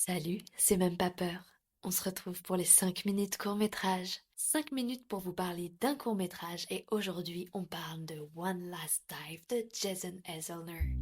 Salut, c'est même pas peur. On se retrouve pour les 5 minutes court-métrage. 5 minutes pour vous parler d'un court-métrage et aujourd'hui on parle de One Last Dive de Jason Hazelner.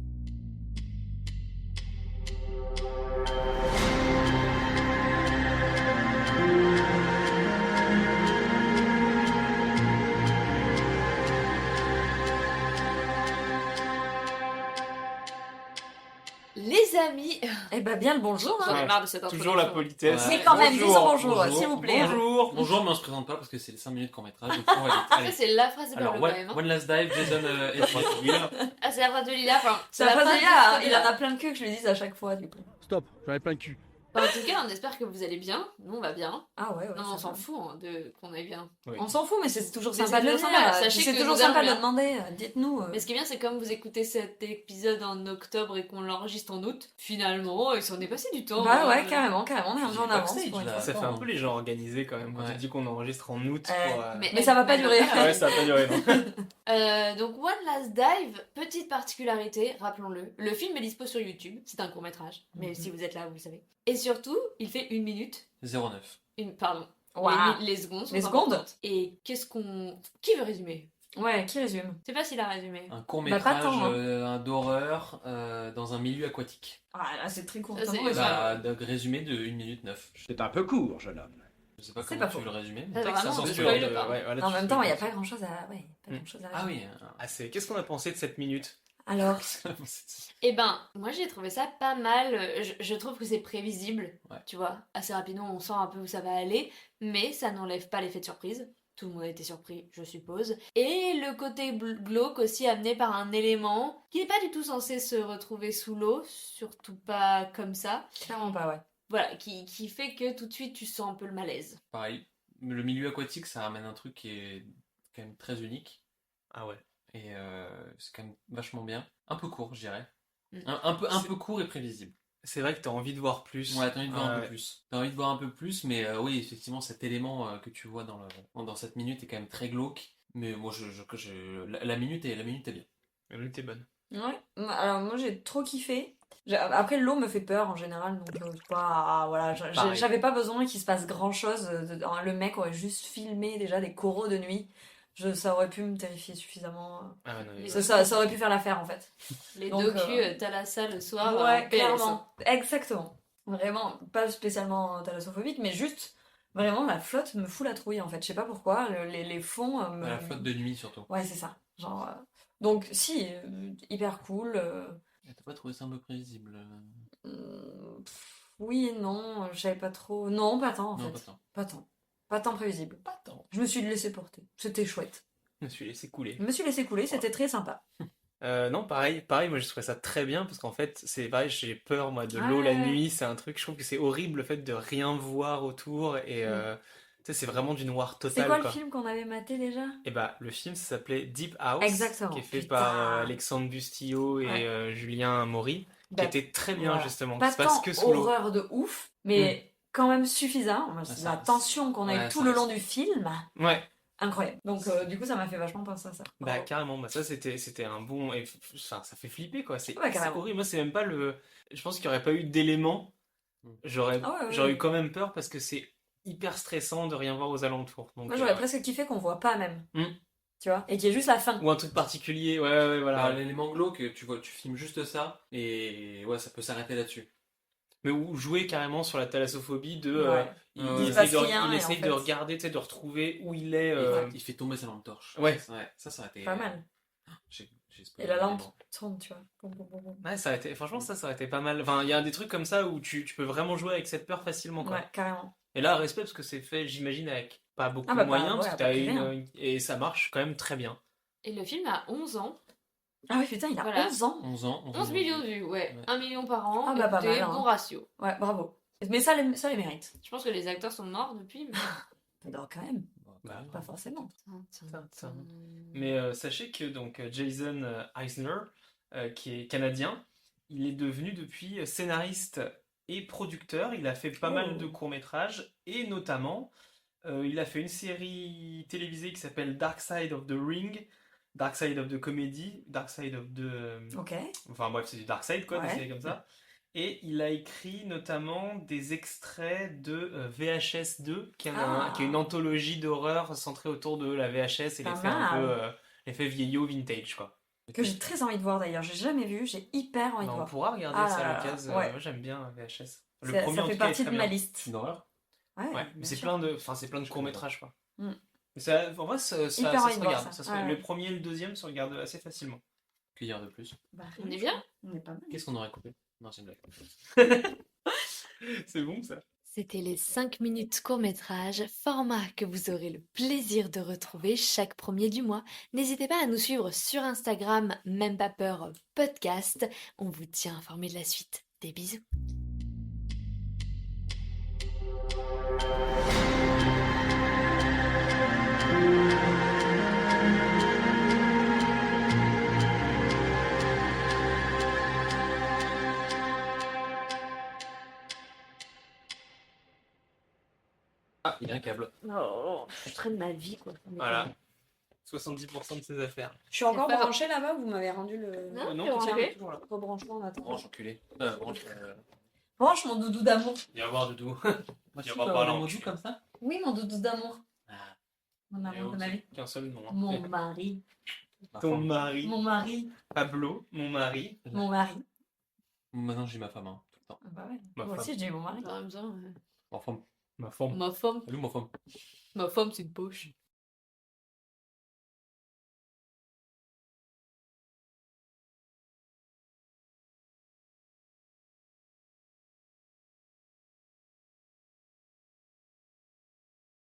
Les amis, Eh ben bien le bonjour. j'en ai Ouais, marre de cette toujours la introduction. politesse. Mais quand même, disons bonjour, Bonjour. s'il vous plaît. Bonjour. Bonjour, mais on se présente pas parce que c'est les 5 minutes court-métrage, donc on va vite. Ça Allez. c'est la phrase de Alors, Pablo quand même. one Last Dive, Jason Hazelner. Ah c'est la phrase de Lila, enfin... C'est la phrase de Léa, de il en a plein de queue que je lui dise à chaque fois du coup. Stop, j'en ai plein le cul. Enfin, en tout cas, on espère que vous allez bien. Nous on va bien. Ah ouais, Non, on ça s'en va. fout hein, de qu'on aille bien. Oui. On s'en fout, mais c'est toujours Mais sympa c'est de le toujours dire. sympa. Sachez C'est que toujours nous sympa de allons le demander. Dites-nous. Mais ce qui est bien, c'est comme vous écoutez cet épisode en octobre et qu'on l'enregistre en août, finalement, il s'en est passé du temps. Bah hein. ouais, carrément, on est un peu en J'ai avance. backstage, pour une là. fois. Ça fait un peu les gens organisés quand même quand Ouais. tu dis qu'on enregistre en août. Ouais. Pour, Mais ça va pas durer. Ah ouais, ça va pas durer non. Donc One Last Dive, petite particularité, rappelons-le, le film est dispo sur YouTube, c'est un court-métrage, mais si vous êtes là, vous le savez. Et surtout, il fait 1 minute, 09. pardon, Waouh. les secondes sont Les secondes importantes. Et qu'est-ce qu'on... Qui veut résumer? Ouais, qui résume? C'est facile à résumer. Un Bah, court-métrage pas tant, d'horreur dans un milieu aquatique. Ah là, c'est très court. Ça, c'est- comment résumer Bah, résumé de 1 minute 9. C'est un peu court, jeune homme. Je sais pas C'est comment pas tu veux faux. le résumer. Ça, mais- vraiment, Ça on censure spoil de- pas. voilà, En tu même temps, il n'y a spoil. pas grand chose à. Ouais, pas grand chose à Ah résumer. oui. Ah, qu'est-ce qu'on a pensé de cette minute? Alors, Eh ben, moi j'ai trouvé ça pas mal. Je trouve que c'est prévisible, Ouais. tu vois. Assez rapidement, on sent un peu où ça va aller, mais ça n'enlève pas l'effet de surprise. Tout le monde a été surpris, je suppose. Et le côté glauque aussi amené par un élément qui n'est pas du tout censé se retrouver sous l'eau, surtout pas comme ça. clairement pas, ouais. Voilà, qui fait que tout de suite tu sens un peu le malaise. Pareil. Le milieu aquatique, ça ramène un truc qui est quand même très unique. Ah ouais. Et c'est quand même vachement bien. Un peu court, je dirais. Mm. Un peu court et prévisible. C'est vrai que t'as envie de voir plus. Ouais, t'as envie de voir un peu Ouais. plus. T'as envie de voir un peu plus, mais oui, effectivement, cet élément que tu vois dans cette minute est quand même très glauque. Mais moi, la minute est bien. La minute est bonne. Ouais, alors moi j'ai trop kiffé. Après l'eau me fait peur en général, donc c'est pas, voilà, Pareil. j'avais pas besoin qu'il se passe grand chose. Le mec aurait juste filmé déjà des coraux de nuit. Ça aurait pu me terrifier suffisamment. Ah ouais, non, Les- Ça aurait pu faire l'affaire en fait. Les Donc, docus, Thalassa le soir, Ouais, PLS. clairement. Exactement. Vraiment, pas spécialement thalassophobique, mais juste, vraiment, la flotte me fout la trouille en fait. Je sais pas pourquoi, les fonds me... La flotte de nuit surtout. Ouais, c'est ça. Genre, donc, si, hyper cool. T'as pas trouvé ça un peu prévisible Oui et non, je savais pas trop. Non, pas tant en Non, fait. pas tant. Pas tant. Pas tant prévisible. Pas tant. Je me suis laissé porter. C'était chouette. Je me suis laissé couler. Je me suis laissé couler, c'était très sympa. Non, pareil, moi j'ai trouvé ça très bien parce qu'en fait, c'est pareil, j'ai peur moi de Ah l'eau la ouais. nuit, c'est un truc, je trouve que c'est horrible le fait de rien voir autour et tu sais, c'est vraiment du noir C'est total quoi quoi. le film qu'on avait maté déjà? Et bah, le film ça s'appelait Deep House, Exactement, qui est fait putain. par Alexandre Bustillo et Ouais. Julien Maury, qui Bah, était très bien voilà. justement, qui Pas se passe tant que sous l'eau. horreur de ouf, mais quand même suffisant. Moi, ça- la tension qu'on a ouais, eu tout ça le reste. long du film, Ouais, incroyable. Donc du coup, ça m'a fait vachement penser à ça. bah carrément, bah ça c'était un bon, enfin ça fait flipper quoi, c'est Ouais, carrément. horrible, moi c'est même pas le, je pense qu'il y aurait pas eu d'éléments, j'aurais Ah ouais, ouais, j'aurais ouais. eu quand même peur parce que c'est hyper stressant de rien voir aux alentours. Donc, Moi, j'aurais presque kiffé qu'on voit pas même. Hmm. Tu vois? Et qu'il y ait juste la fin. ou un truc particulier, ouais, voilà. Bah, l'élément glauque, tu vois, tu filmes juste ça, et ouais, ça peut s'arrêter là-dessus. Mais où jouer carrément sur la thalassophobie de. Ouais. Il, Ouais, il il essaye se de, passe rien, il et essaye en de fait- regarder, tu sais, de retrouver où il est. Il fait tomber sa lampe torche. Ouais. Ça aurait été. Pas mal. J'ai Et spoilé la le lampe élément. tourne, tu vois. Boum, boum, boum, boum. Ouais, ça aurait été, franchement, ça aurait été pas mal. Enfin, il y a des trucs comme ça où tu peux vraiment jouer avec cette peur facilement, quoi. Ouais, carrément. Et là, respect, parce que c'est fait, j'imagine, avec pas beaucoup Ah bah, de moyens, ouais, parce que à t'as peu près une. Et ça marche quand même très bien. Et le film a 11 ans, Ah oui, putain, il a Voilà. 11 ans. 11 ans. 11 millions de vues, ouais. Ouais. 1 million par an, Ah bah, pas écoutez, mal, hein. bon ratio. Ouais, bravo. Mais ça les mérite. Je pense que les acteurs sont morts depuis, mais... T'adores quand même. Bah, Pas forcément. Mais sachez que donc Jason Eisner, qui est canadien, il est devenu depuis scénariste et producteur. Il a fait pas mal de courts-métrages et notamment il a fait une série télévisée qui s'appelle Dark Side of the Ring, Dark Side of the Comedy, Dark Side of the... Ok. Enfin bref, c'est du Dark Side quoi, des Ouais. séries comme ça. Et il a écrit notamment des extraits de VHS 2, qui est, qui est une anthologie d'horreur centrée autour de la VHS et Pas l'effet un mal. peu l'effet vieillot vintage, quoi. Que j'ai très envie de voir d'ailleurs. J'ai jamais vu, j'ai hyper envie de Bah, on voir. pourra regarder Ah ça là à là, l'occasion. ouais. Moi, j'aime bien VHS. Le Ça, premier, ça en fait tout cas, est partie de très ma bien. liste. Une horreur. Ouais, Ouais, bien mais c'est sûr. plein de, enfin, c'est plein de courts-métrages, quoi. Mm. Mais ça, en vrai, ça Hyper se envie de voir regarde. ça. Se- Ouais. Le premier et le deuxième se regardent assez facilement. Que dire de plus? Bah, On est je bien. crois. On est pas mal. Qu'est-ce qu'on aurait coupé? Non, c'est une blague. C'est bon, ça. C'était les 5 minutes court-métrage, format que vous aurez le plaisir de retrouver chaque premier du mois. N'hésitez pas à nous suivre sur Instagram, même pas peur podcast. On vous tient informé de la suite. Des bisous. Ah, il y a un câble. Oh, je traîne ma vie, quoi. Voilà. 70% de ses affaires. Je suis encore C'est pas branchée là-bas, vous m'avez rendu le Non, non, t'es tiens, branché. toujours là. rebranchement en attendant. Branche enculé. Branche. Branche mon doudou d'amour. Viens voir Doudou. Moi, Tu tu vas peux pas avoir parler des en mots doux cul. comme ça? Oui, mon doudou d'amour. Ah, Mon Il y a amour de ma vie. qu'un seul nom. hein. Mon mari. ma Ton femme. mari. Mon mari. Pablo, mon mari. Mon mari. Maintenant, j'ai ma femme, hein, tout le temps. Ah bah ouais. Ma Moi femme. aussi, j'ai eu mon mari. En même temps, Ma femme. Ma femme. ma femme, Elle est où, ma femme? ma femme, c'est une poche.